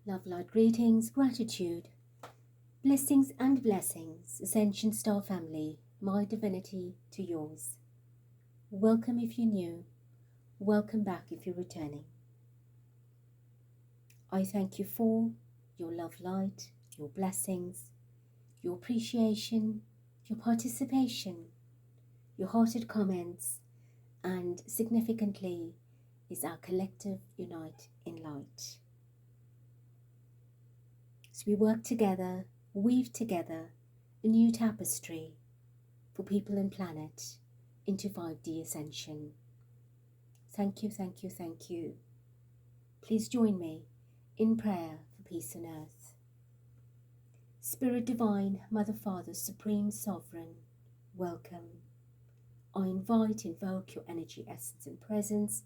Love, light, greetings, gratitude, blessings and blessings, Ascension Star family, my divinity to yours. Welcome if you're new, welcome back if you're returning. I thank you for your love, light, your blessings, your appreciation, your participation, your hearted comments, and significantly is our collective unite in light. As we work together, weave together a new tapestry for people and planet into 5D ascension. Thank you, thank you, thank you. Please join me in prayer for peace on earth. Spirit Divine, Mother, Father, Supreme Sovereign, welcome. I invoke your energy, essence and presence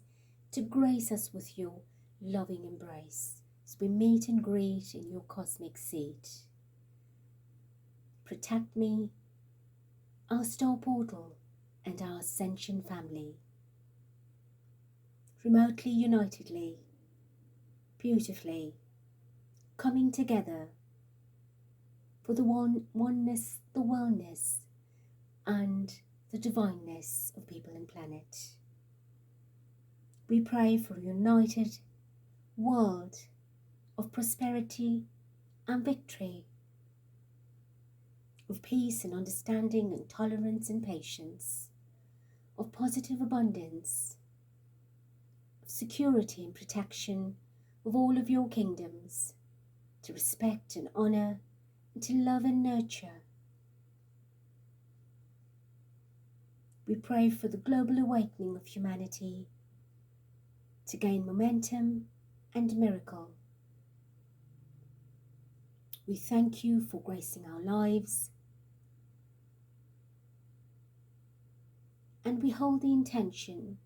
to grace us with your loving embrace as we meet and greet in your cosmic seat. Protect me, our star portal and our ascension family. Remotely, unitedly, beautifully, coming together for the oneness, the wellness and the divineness of people and planet. We pray for a united world of prosperity and victory, of peace and understanding and tolerance and patience, of positive abundance, of security and protection of all of your kingdoms, to respect and honor, and to love and nurture. We pray for the global awakening of humanity to gain momentum and miracle. We thank you for gracing our lives, and we hold the intention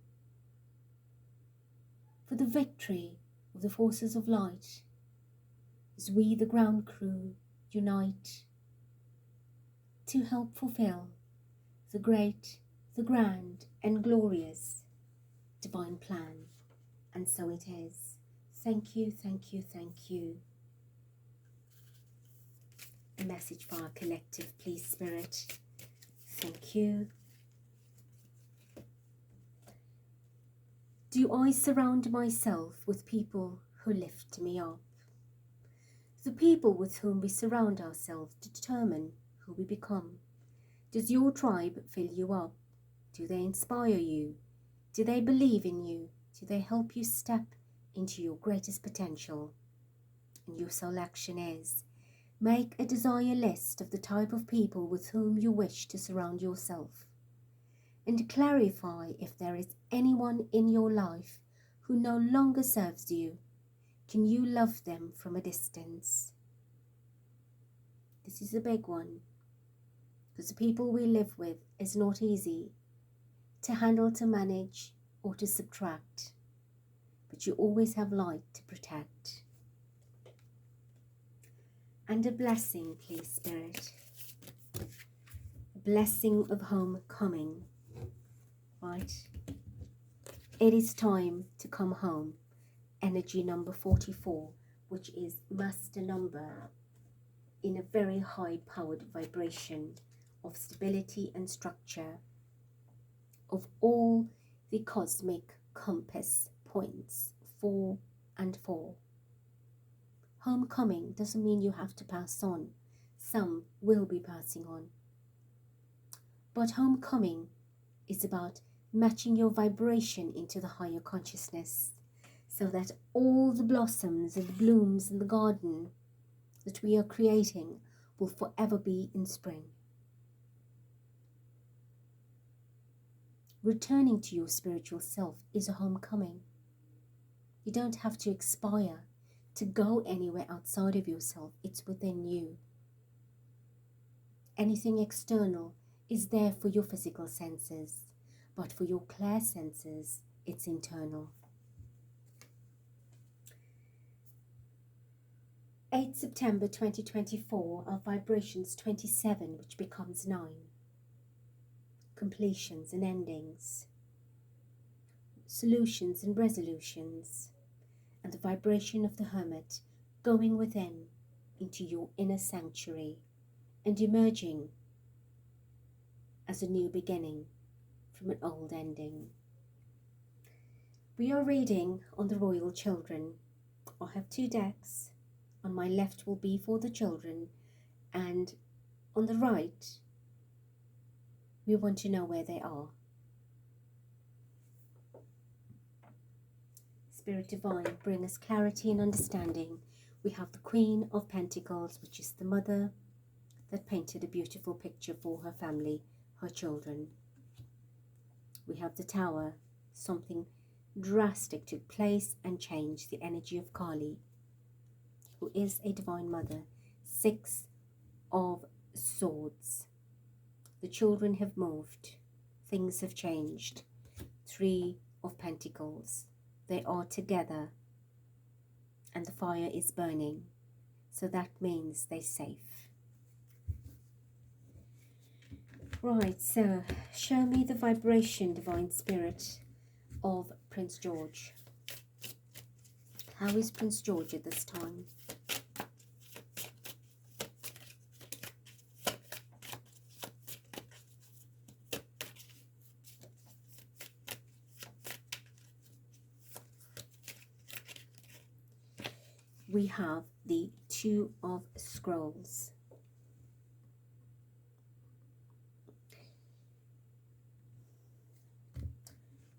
for the victory of the forces of light as we, the ground crew, unite to help fulfill the great, the grand and glorious divine plan. And so it is. Thank you, thank you, thank you. A message for our collective, please, Spirit. Thank you. Do I surround myself with people who lift me up? The people with whom we surround ourselves determine who we become. Does your tribe fill you up? Do they inspire you? Do they believe in you? Do they help you step into your greatest potential? And your sole action is, make a desire list of the type of people with whom you wish to surround yourself, and clarify if there is anyone in your life who no longer serves you. Can you love them from a distance? This is a big one, because the people we live with is not easy to handle, to manage, or to subtract, but you always have light to protect. And a blessing, please, Spirit. A blessing of homecoming. Right? It is time to come home. Energy number 44, which is master number in a very high powered vibration of stability and structure of all the cosmic compass points 4 and 4. Homecoming doesn't mean you have to pass on. Some will be passing on. But homecoming is about matching your vibration into the higher consciousness, so that all the blossoms and the blooms in the garden that we are creating will forever be in spring. Returning to your spiritual self is a homecoming. You don't have to expire to go anywhere outside of yourself. It's within you. Anything external is there for your physical senses, but for your clair senses, it's internal. 8 September 2024, our vibrations 27, which becomes 9. Completions and endings, solutions and resolutions, and the vibration of the hermit going within into your inner sanctuary and emerging as a new beginning from an old ending. We are reading on the royal children. I have 2 decks. On my left will be for the children, and on the right we want to know where they are. Spirit Divine, bring us clarity and understanding. We have the Queen of Pentacles, which is the mother that painted a beautiful picture for her family, her children. We have the Tower. Something drastic took place and changed the energy of Kali, who is a divine mother. 6 of Swords. The children have moved. Things have changed. 3 of Pentacles. They are together and the fire is burning. So that means they're safe. Right, so show me the vibration, Divine Spirit, of Prince George. How is Prince George at this time? We have the 2 of Scrolls.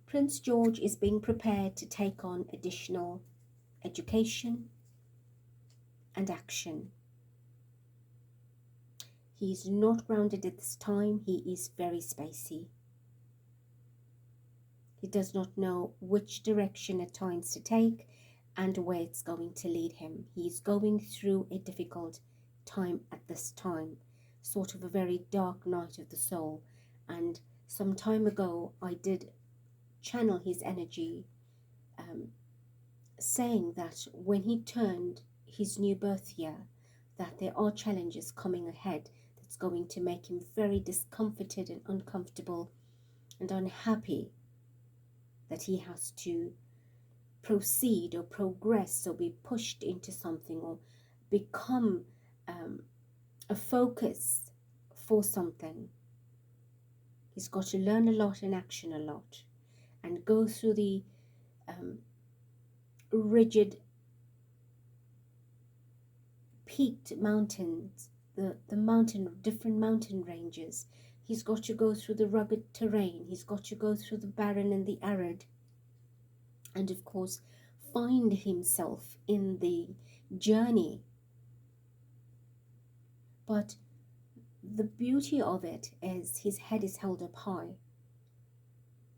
Prince George is being prepared to take on additional education and action. He's not grounded at this time. He is very spacey. He does not know which direction at times to take and where it's going to lead him. He's going through a difficult time at this time, sort of a very dark night of the soul. And some time ago I did channel his energy, saying that when he turned his new birth year, that there are challenges coming ahead that's going to make him very discomforted and uncomfortable and unhappy, that he has to proceed or progress or be pushed into something or become a focus for something. He's got to learn a lot and action a lot and go through the rigid peaked mountains, the different mountain ranges. He's got to go through the rugged terrain. He's got to go through the barren and the arid. And of course, find himself in the journey. But the beauty of it is his head is held up high.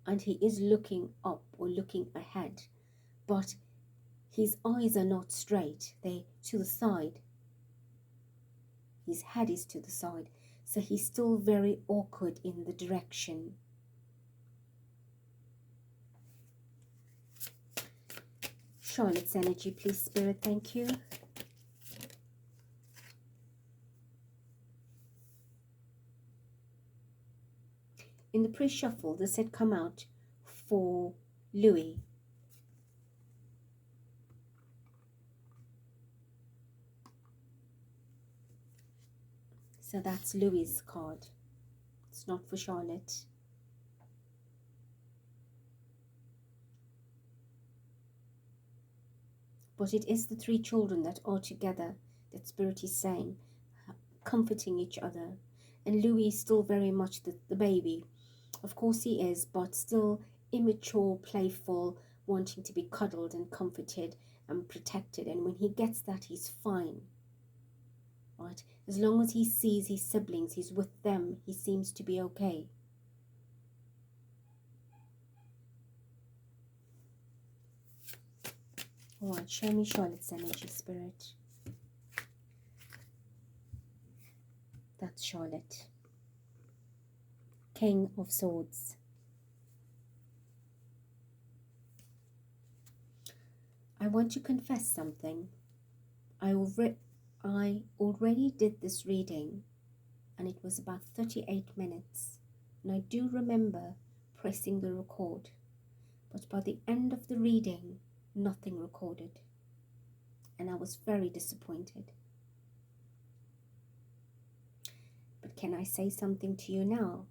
And he is looking up or looking ahead. But his eyes are not straight. They're to the side. His head is to the side. So he's still very awkward in the direction. Charlotte's energy, please, Spirit. Thank you. In the pre-shuffle, this had come out for Louis. So that's Louis's card. It's not for Charlotte. But it is the 3 children that are together, that Spirit is saying, comforting each other. And Louis is still very much the baby. Of course he is, but still immature, playful, wanting to be cuddled and comforted and protected. And when he gets that, he's fine. Right? As long as he sees his siblings, he's with them, he seems to be okay. Alright, show me Charlotte's energy, Spirit. That's Charlotte. King of Swords. I want to confess something. I already did this reading and it was about 38 minutes. And I do remember pressing the record. But by the end of the reading, nothing recorded. and I was very disappointed. But can I say something to you now?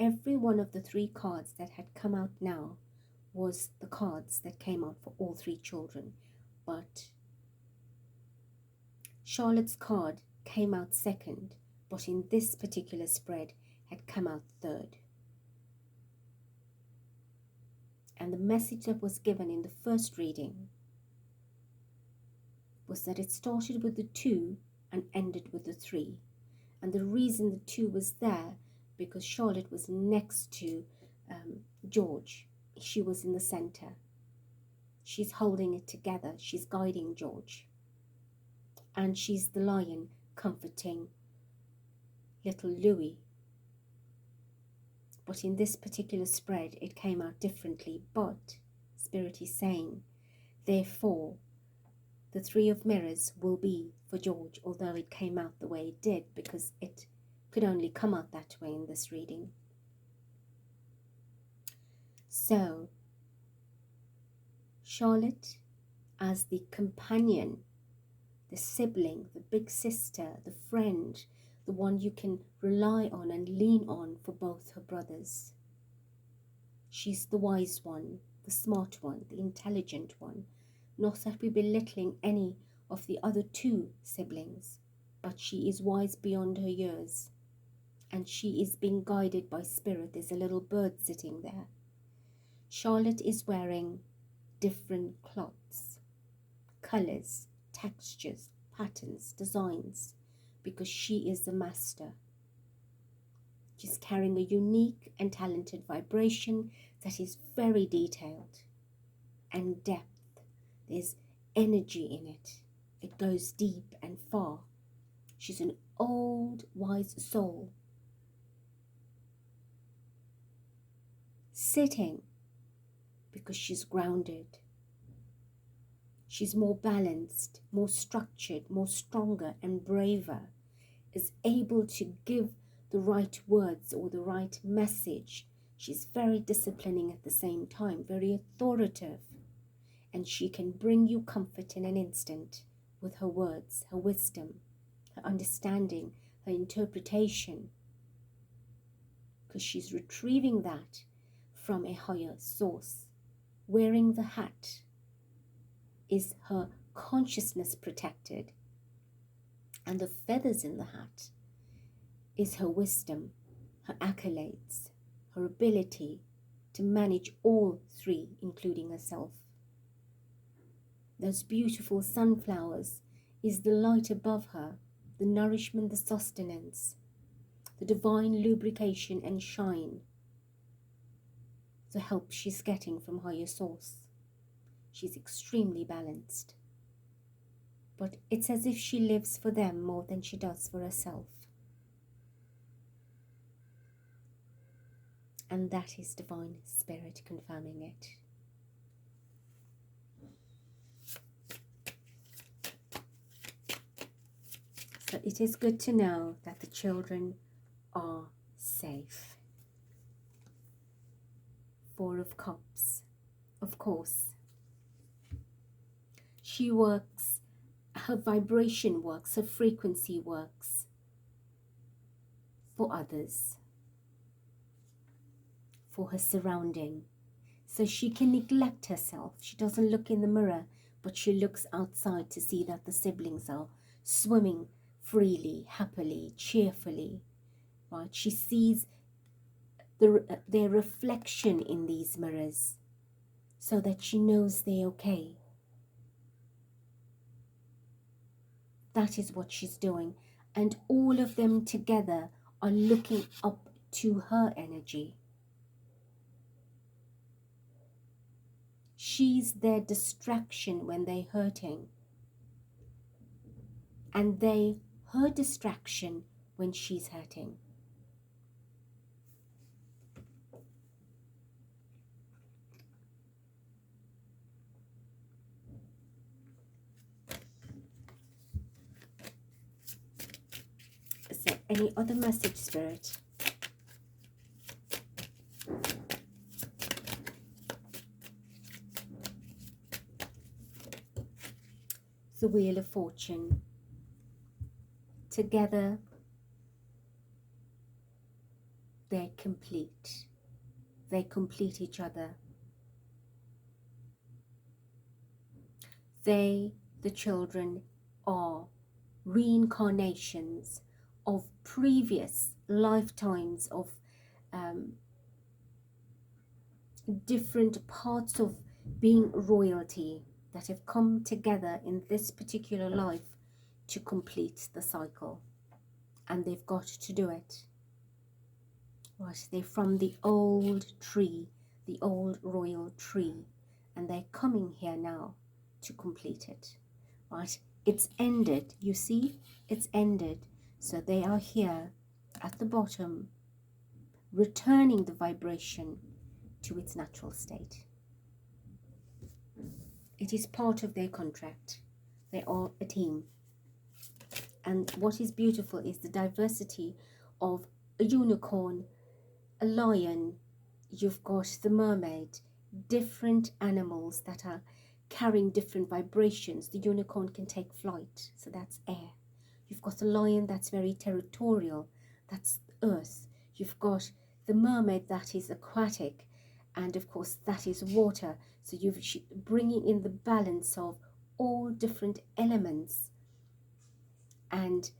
Every one of the 3 cards that had come out now was the cards that came out for all 3 children. But Charlotte's card came out second, but in this particular spread had come out third. And the message that was given in the first reading was that it started with the 2 and ended with the 3. And the reason the 2 was there, because Charlotte was next to George. She was in the center. She's holding it together. She's guiding George. And she's the lion comforting little Louis. But in this particular spread, it came out differently. But Spirit is saying, therefore, the 3 of mirrors will be for George, although it came out the way it did, because it could only come out that way in this reading. So, Charlotte as the companion, the sibling, the big sister, the friend, the one you can rely on and lean on for both her brothers. She's the wise one, the smart one, the intelligent one. Not that we're belittling any of the other 2 siblings, but she is wise beyond her years. And she is being guided by Spirit. There's a little bird sitting there. Charlotte is wearing different cloths, colors, textures, patterns, designs, because she is the master. She's carrying a unique and talented vibration that is very detailed and depth. There's energy in it. It goes deep and far. She's an old, wise soul, sitting because she's grounded. She's more balanced, more structured, more stronger and braver, is able to give the right words or the right message. She's very disciplining at the same time, very authoritative, and she can bring you comfort in an instant with her words, her wisdom, her understanding, her interpretation, because she's retrieving that from a higher source. Wearing the hat is her consciousness protected, and the feathers in the hat is her wisdom, her accolades, her ability to manage all 3, including herself. Those beautiful sunflowers is the light above her, the nourishment, the sustenance, the divine lubrication and shine, the help she's getting from higher source. She's extremely balanced. But it's as if she lives for them more than she does for herself. And that is Divine Spirit confirming it. So it is good to know that the children are safe. 4 of Cups, of course. She works, her vibration works, her frequency works for others, for her surrounding. So she can neglect herself. She doesn't look in the mirror, but she looks outside to see that the siblings are swimming freely, happily, cheerfully, right? She sees their reflection in these mirrors so that she knows they're okay. That is what she's doing. And all of them together are looking up to her energy. She's their distraction when they're hurting. And they her distraction when she's hurting. Is there any other message, Spirit? the Wheel of Fortune. Together, they're complete. They complete each other. They, the children, are reincarnations of previous lifetimes of different parts of being royalty that have come together in this particular life to complete the cycle. And they've got to do it. Right, they're from the old tree, the old royal tree, and they're coming here now to complete it. Right, it's ended, you see, it's ended. So they are here at the bottom, returning the vibration to its natural state. It is part of their contract. They are a team. And what is beautiful is the diversity of a unicorn, a lion, you've got the mermaid, different animals that are carrying different vibrations. The unicorn can take flight, so that's air. You've got the lion that's very territorial, that's earth. You've got the mermaid that is aquatic, and of course that is water. So you're bringing in the balance of all different elements and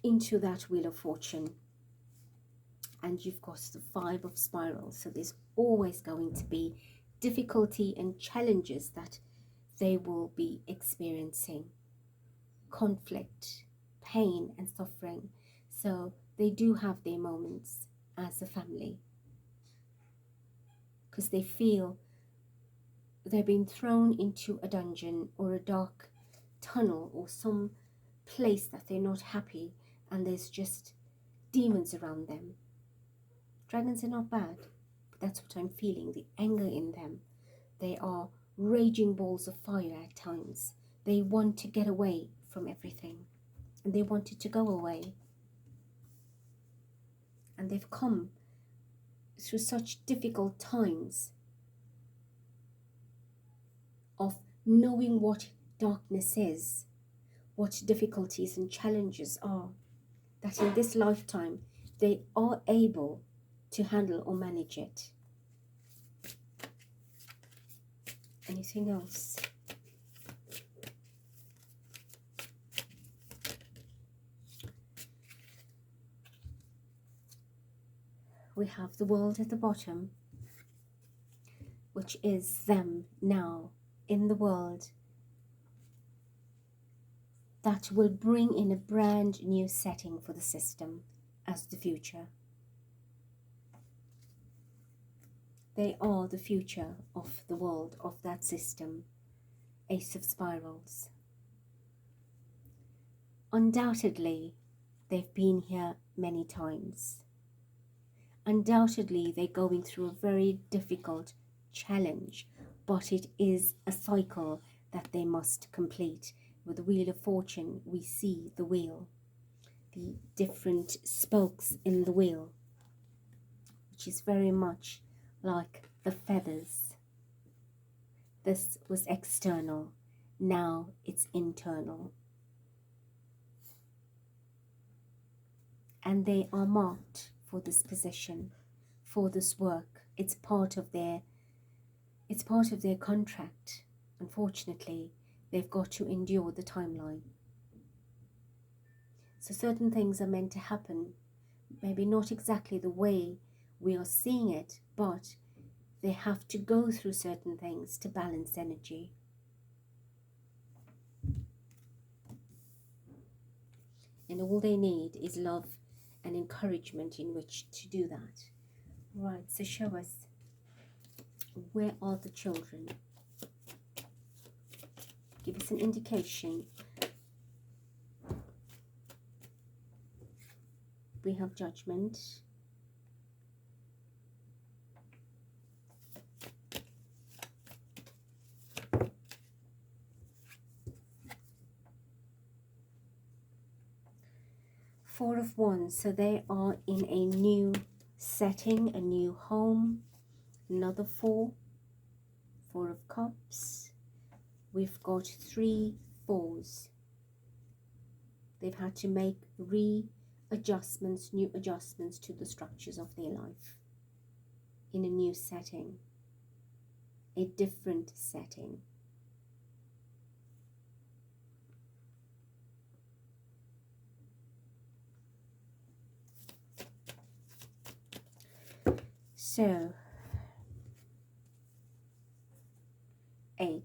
into that Wheel of Fortune. And you've got the 5 of spirals. So there's always going to be difficulty and challenges that they will be experiencing. Conflict, pain and suffering. So they do have their moments as a family, because they feel they've been thrown into a dungeon or a dark tunnel or some place that they're not happy, and there's just demons around them. Dragons are not bad, but that's what I'm feeling, the anger in them. They are raging balls of fire at times. They want to get away from everything, and they wanted to go away. And they've come through such difficult times of knowing what darkness is, what difficulties and challenges are, that in this lifetime they are able to handle or manage it. Anything else? We have the world at the bottom, which is them now in the world, that will bring in a brand new setting for the system as the future. They are the future of the world, of that system. Ace of Spirals. Undoubtedly, they've been here many times. Undoubtedly, they're going through a very difficult challenge, but it is a cycle that they must complete. With the Wheel of Fortune, we see the wheel, the different spokes in the wheel, which is very much like the feathers. This was external, now it's internal. And they are marked for this position, for this work. It's part of their contract. Unfortunately, they've got to endure the timeline. So certain things are meant to happen, maybe not exactly the way we are seeing it, but they have to go through certain things to balance energy. And all they need is love and encouragement in which to do that. Right, so show us, where are the children? Give us an indication. We have Judgment. Four of Wands, so they are in a new setting, a new home. Another 4. 4 of Cups. we've got 3 4s. They've had to make readjustments, new adjustments to the structures of their life in a new setting, a different setting. So 8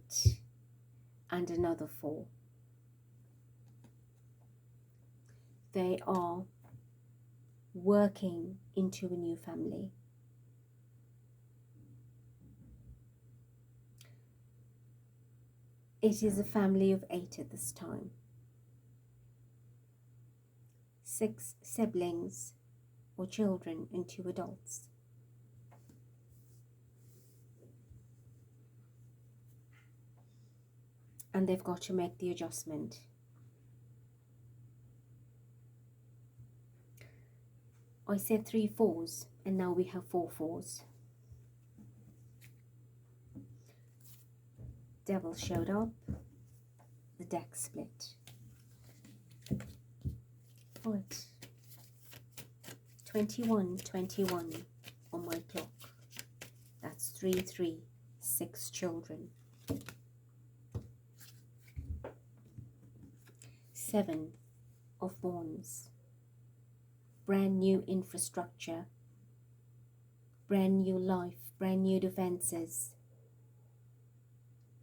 and another 4. They are working into a new family. It is a family of 8 at this time. 6 siblings or children and 2 adults. And they've got to make the adjustment. I said 3 4s, and now we have 4 4s. Devil showed up, the deck split. Right. 21 on my clock. That's 3 3, 6 children. 7 of Wands. Brand new infrastructure, brand new life, brand new defenses,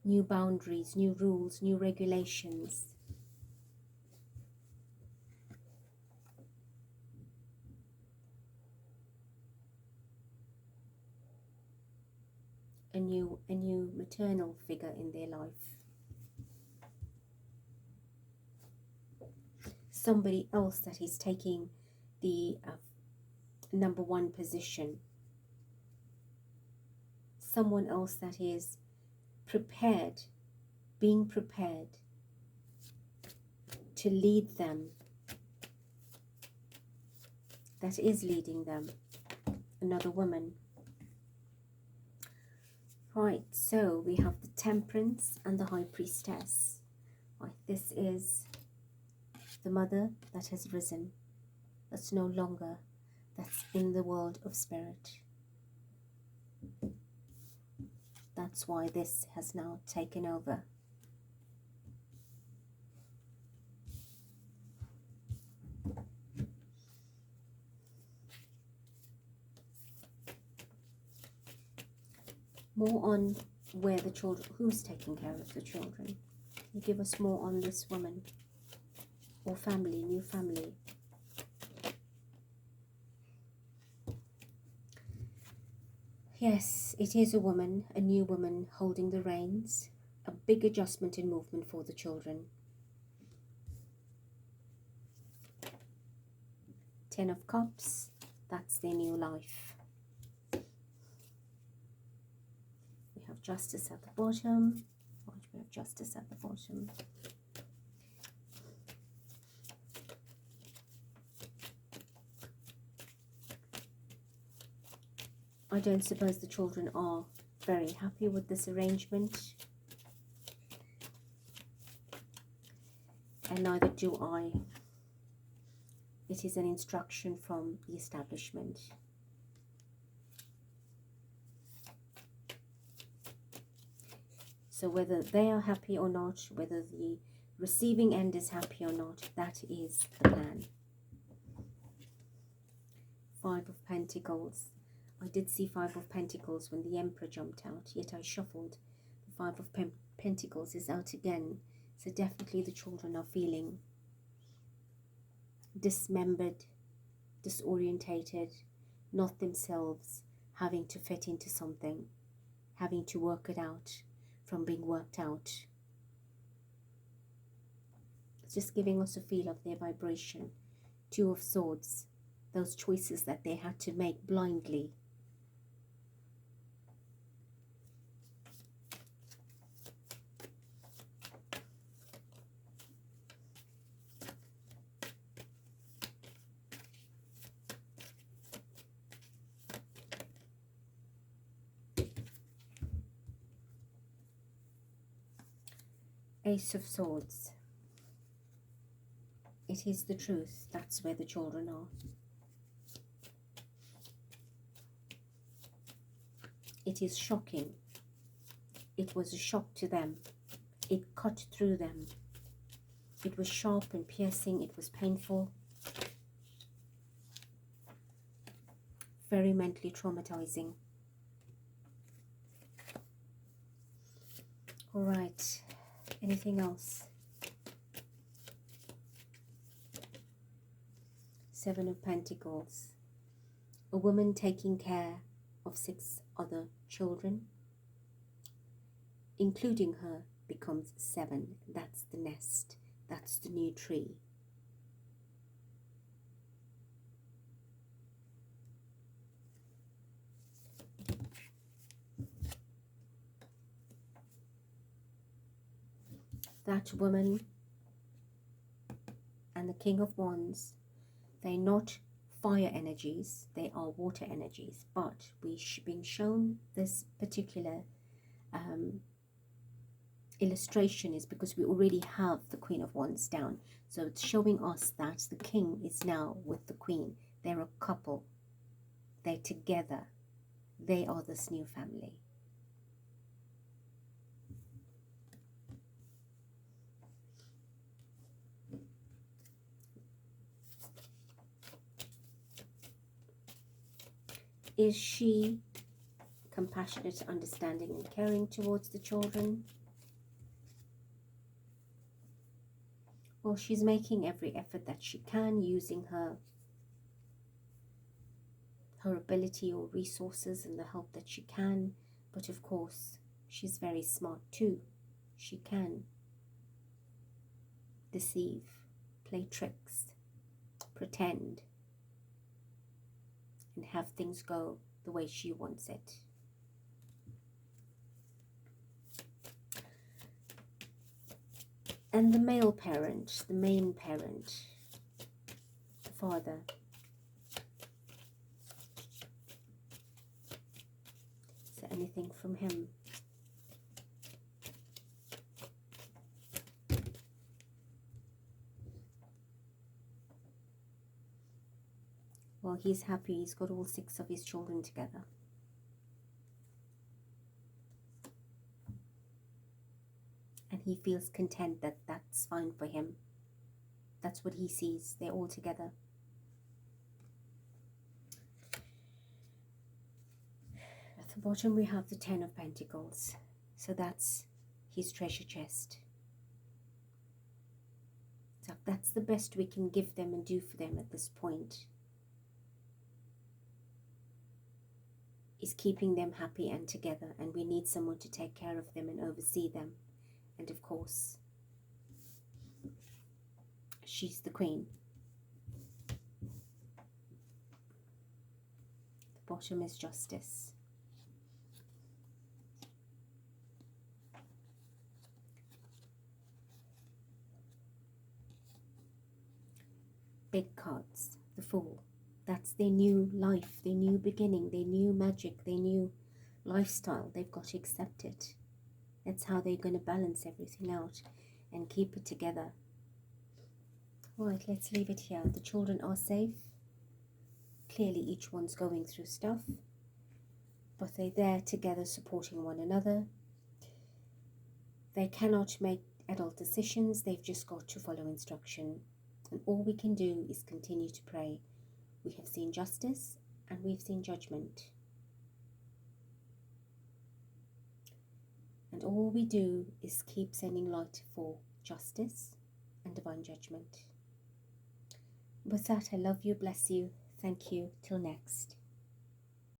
new boundaries, new rules, new regulations. A new maternal figure in their life. Somebody else that is taking the number 1 position. Someone else that is prepared, being prepared to lead them, that is leading them. Another woman. Right, so we have the Temperance and the High Priestess. Right, this is the mother that has risen, that's no longer, that's in the world of spirit. That's why this has now taken over. More on where the children, who's taking care of the children. You give us more on this woman or family, new family. Yes, it is a woman, a new woman holding the reins. A big adjustment in movement for the children. 10 of Cups, that's their new life. We have Justice at the bottom. Right, we have Justice at the bottom. I don't suppose the children are very happy with this arrangement. And neither do I. It is an instruction from the establishment. So whether they are happy or not, whether the receiving end is happy or not, that is the plan. 5 of Pentacles. I did see 5 of Pentacles when the Emperor jumped out, yet I shuffled. The 5 of Pentacles is out again. So definitely the children are feeling dismembered, disorientated, not themselves, having to fit into something, having to work it out from being worked out. It's just giving us a feel of their vibration. 2 of Swords, those choices that they had to make blindly. Ace of Swords. It is the truth. That's where the children are. It is shocking. It was a shock to them. It cut through them. It was sharp and piercing. It was painful. Very mentally traumatizing. All right. Anything else? Seven of Pentacles. A woman taking care of 6 other children, including her, becomes 7. That's the nest. That's the new tree. That woman and the King of Wands, they're not fire energies, they are water energies, but we've been shown this particular illustration is because we already have the Queen of Wands down. So it's showing us that the King is now with the Queen. They're a couple. They're together. They are this new family. Is she compassionate, understanding and caring towards the children? Well, she's making every effort that she can, using her ability or resources and the help that she can. But of course, she's very smart too. She can deceive, play tricks, pretend, and have things go the way she wants it. And the male parent, the main parent, the father. Is there anything from him? Well, he's happy. He's got all 6 of his children together. And he feels content that that's fine for him. That's what he sees. They're all together. At the bottom we have the 10 of Pentacles. So that's his treasure chest. So that's the best we can give them and do for them at this point. Is keeping them happy and together, and we need someone to take care of them and oversee them. And of course, she's the Queen. The bottom is Justice. Big cards, the Fool. That's their new life, their new beginning, their new magic, their new lifestyle. They've got to accept it. That's how they're going to balance everything out and keep it together. Right, let's leave it here. The children are safe. Clearly each one's going through stuff, but they're there together supporting one another. They cannot make adult decisions. They've just got to follow instruction. And all we can do is continue to pray. We have seen justice and we've seen judgment. And all we do is keep sending light for justice and divine judgment. With that, I love you, bless you, thank you, till next.